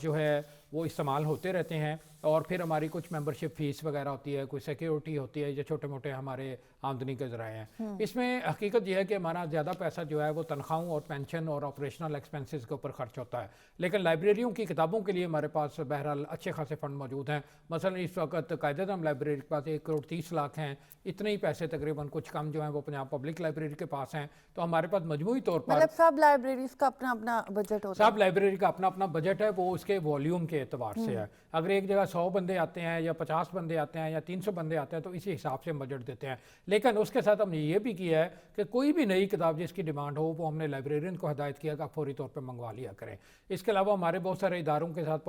جو ہے وہ استعمال ہوتے رہتے ہیں. اور پھر ہماری کچھ ممبرشپ فیس وغیرہ ہوتی ہے، کوئی سیکیورٹی ہوتی ہے، جو چھوٹے موٹے ہمارے آمدنی کے ذرائع ہیں. اس میں حقیقت یہ ہے کہ ہمارا زیادہ پیسہ جو ہے وہ تنخواہوں اور پینشن اور آپریشنل ایکسپنسز کے اوپر خرچ ہوتا ہے. لیکن لائبریریوں کی کتابوں کے لیے ہمارے پاس بہرحال اچھے خاصے فنڈ موجود ہیں. مثلا اس وقت قائد اعظم لائبریری کے پاس 1,30,00,000 ہیں. اتنے ہی پیسے تقریباً کچھ کم جو ہیں وہ پنجاب پبلک لائبریری کے پاس ہیں. تو ہمارے پاس مجموعی طور پر مطلب سب لائبریریز کا اپنا اپنا بجٹ ہوتا ہے. سب لائبریری کا اپنا اپنا بجٹ ہے، وہ اس کے والیوم کے اعتبار سے ہے. اگر ایک جگہ 100 بندے آتے ہیں یا 50 بندے آتے ہیں یا 300 بندے آتے ہیں تو اسی حساب سے ہم بجٹ دیتے ہیں. لیکن اس کے ساتھ ہم نے یہ بھی کیا ہے کہ کوئی بھی نئی کتاب جس کی ڈیمانڈ ہو وہ ہم نے لائبریرین کو ہدایت کیا کہ آپ فوری طور پہ منگوا لیا کریں. اس کے علاوہ ہمارے بہت سارے اداروں کے ساتھ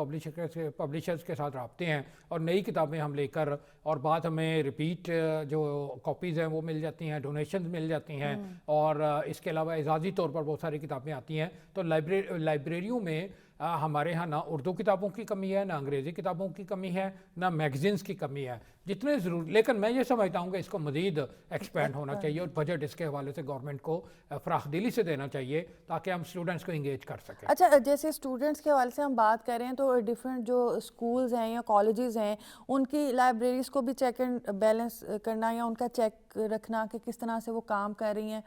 پبلشرز کے ساتھ رابطے ہیں اور نئی کتابیں ہم لے کر اور بعد ہمیں ریپیٹ جو کاپیز ہیں وہ مل جاتی ہیں، ڈونیشنز مل جاتی ہیں. اور اس کے علاوہ اعزازی طور پر بہت ساری کتابیں آتی ہیں. تو لائبریریوں میں ہمارے ہاں نہ اردو کتابوں کی کمی ہے، نہ انگریزی کتابوں کی کمی ہے، نہ میگزینز کی کمی ہے جتنے ضرور. لیکن میں یہ سمجھتا ہوں کہ اس کو مزید ایکسپینڈ ہونا چاہیے اور بجٹ اس کے حوالے سے گورنمنٹ کو فراخ دلی سے دینا چاہیے تاکہ ہم اسٹوڈنٹس کو انگیج کر سکیں. اچھا، جیسے اسٹوڈنٹس کے حوالے سے ہم بات کریں تو ڈفرینٹ جو اسکولز ہیں یا کالجز ہیں ان کی لائبریریز کو بھی چیک اینڈ بیلنس کرنا یا ان کا چیک رکھنا کہ کس طرح سے وہ کام کر رہی ہیں.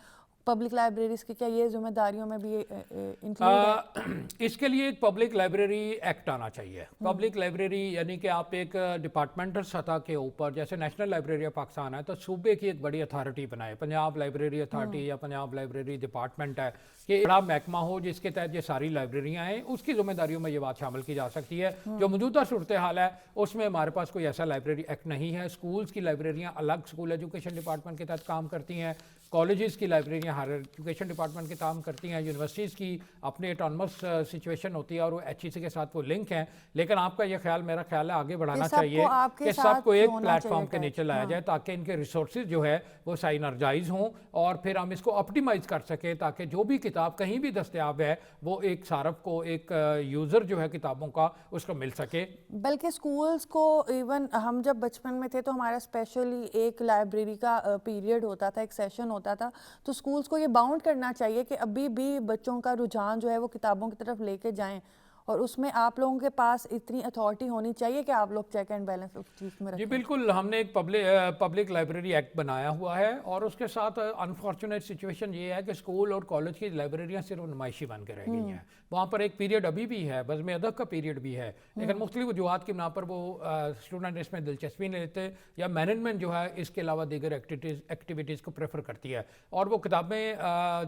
پبلک لائبریریز کی کیا یہ ذمہ داریوں میں بھی انکلوڈ ہے؟ اس کے لیے ایک پبلک لائبریری ایکٹ آنا چاہیے. پبلک لائبریری یعنی کہ آپ ایک ڈپارٹمنٹل سطح کے اوپر جیسے نیشنل لائبریری آف پاکستان ہے تو صوبے کی ایک بڑی اتھارٹی بنائے. پنجاب لائبریری اتھارٹی یا پنجاب لائبریری ڈپارٹمنٹ ہے کہ بڑا محکمہ ہو جس کے تحت یہ ساری لائبریریاں ہیں. اس کی ذمہ داریوں میں یہ بات شامل کی جا سکتی ہے. جو موجودہ صورتحال ہے اس میں ہمارے پاس کوئی ایسا لائبریری ایکٹ نہیں ہے. اسکولز کی لائبریریاں الگ اسکول ایجوکیشن ڈپارٹمنٹ کے تحت کام کرتی ہیں، کالجز کی لائبریریاں ہائر ایجوکیشن ڈپارٹمنٹ کے کام کرتی ہیں، یونیورسٹیز کی اپنی اٹانومس سچویشن ہوتی ہے اور وہ HEC کے ساتھ وہ لنک ہیں. لیکن آپ کا یہ خیال، میرا خیال ہے آگے بڑھانا چاہیے کہ سب کو ایک پلیٹ فارم کے نیچے لایا جائے تاکہ ان کے ریسورسز جو ہے وہ سائنرجائز ہوں اور پھر ہم اس کو آپٹیمائز کر سکیں تاکہ جو بھی کتاب کہیں بھی دستیاب ہے وہ ایک صارف کو، ایک یوزر جو ہے کتابوں کا، اس کو مل سکے. بلکہ اسکولز کو ایون ہم جب بچپن میں تھے تو ہمارا اسپیشلی ایک لائبریری کا پیریڈ ہوتا تھا، ایک سیشن ہوتا تھا. تو اسکولز کو یہ باؤنڈ کرنا چاہیے کہ ابھی بھی بچوں کا رجحان جو ہے وہ کتابوں کی طرف لے کے جائیں اور اس میں آپ لوگوں کے پاس اتنی اتھارٹی ہونی چاہیے کہ آپ لوگ چیک اینڈ بیلنس اس چیز میں رکھیں. جی بالکل، ہم نے ایک پبلک لائبریری ایکٹ بنایا ہوا ہے اور اس کے ساتھ انفارچونیٹ سچویشن یہ ہے کہ اسکول اور کالج کی لائبریریاں صرف نمائشی بن کے رہ گئی ہیں. وہاں پر ایک پیریڈ ابھی بھی ہے، بزم ادب کا پیریڈ بھی ہے، لیکن مختلف وجوہات کی بنا پر وہ اسٹوڈنٹ اس میں دلچسپی نہیں لیتے یا مینجمنٹ جو ہے اس کے علاوہ دیگر ایکٹیویٹیز کو پریفر کرتی ہے اور وہ کتابیں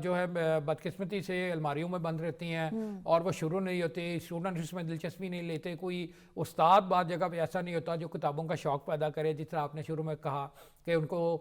جو ہے بدقسمتی سے الماریوں میں بند رہتی ہیں اور وہ شروع نہیں ہوتی. اسٹوڈنٹ اس میں دلچسپی نہیں لیتے. کوئی استاد بعض جگہ پہ ایسا نہیں ہوتا جو کتابوں کا شوق پیدا کرے، جس طرح آپ نے شروع میں کہا کہ ان کو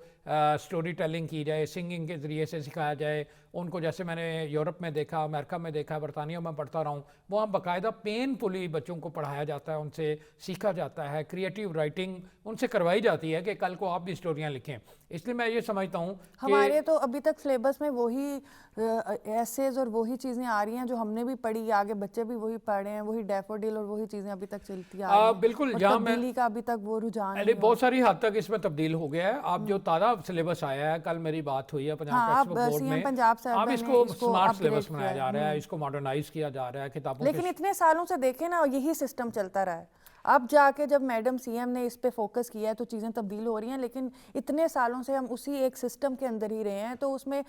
سٹوری ٹیلنگ کی جائے، سنگنگ کے ذریعے سے سکھایا جائے ان کو. جیسے میں نے یورپ میں دیکھا، امریکہ میں دیکھا، برطانیہ میں پڑھتا رہا ہوں، وہاں باقاعدہ پین فلی بچوں کو پڑھایا جاتا ہے، ان سے سیکھا جاتا ہے، کریٹیو رائٹنگ ان سے کروائی جاتی ہے کہ کل کو آپ بھی اسٹوریاں لکھیں. اس لیے میں یہ سمجھتا ہوں ہمارے تو ابھی تک سلیبس میں وہی ایسیز اور وہی چیزیں آ رہی ہیں جو ہم نے بھی پڑھی، آگے بچے بھی وہی پڑھ رہے ہیں، وہی ڈیفوڈل اور وہی چیزیں ابھی تک چلتی آ رہی ہیں. بالکل، اور جہاں تبدیلی کا ابھی تک وہ رجحان بہت ساری حد تک اس میں تبدیل ہو گیا ہے. آپ جو تازہ سلیبس آیا ہے، کل میری بات ہوئی ہے پنجاب ٹیکسٹ بک بورڈ میں، اب اس کو سمارٹ سلیبس بنایا جا رہا ہے، اس کو ماڈرنائز کیا جا رہا ہے کتابوں. لیکن اتنے سالوں سے دیکھیں نا یہی سسٹم چلتا رہا ہے. اب جا کے جب میڈم CM نے اس پہ فوکس کیا ہے تو چیزیں تبدیل ہو رہی ہیں، لیکن اتنے سالوں سے ہم اسی ایک سسٹم کے اندر ہی رہے ہیں. تو اس میں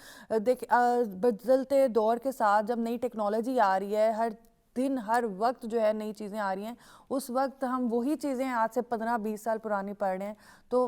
بدلتے دور کے ساتھ جب نئی ٹیکنالوجی آ رہی ہے، ہر دن ہر وقت جو ہے نئی چیزیں آ رہی ہیں، اس وقت ہم وہی چیزیں آج سے 15-20 سال پرانی پڑھ رہے ہیں. تو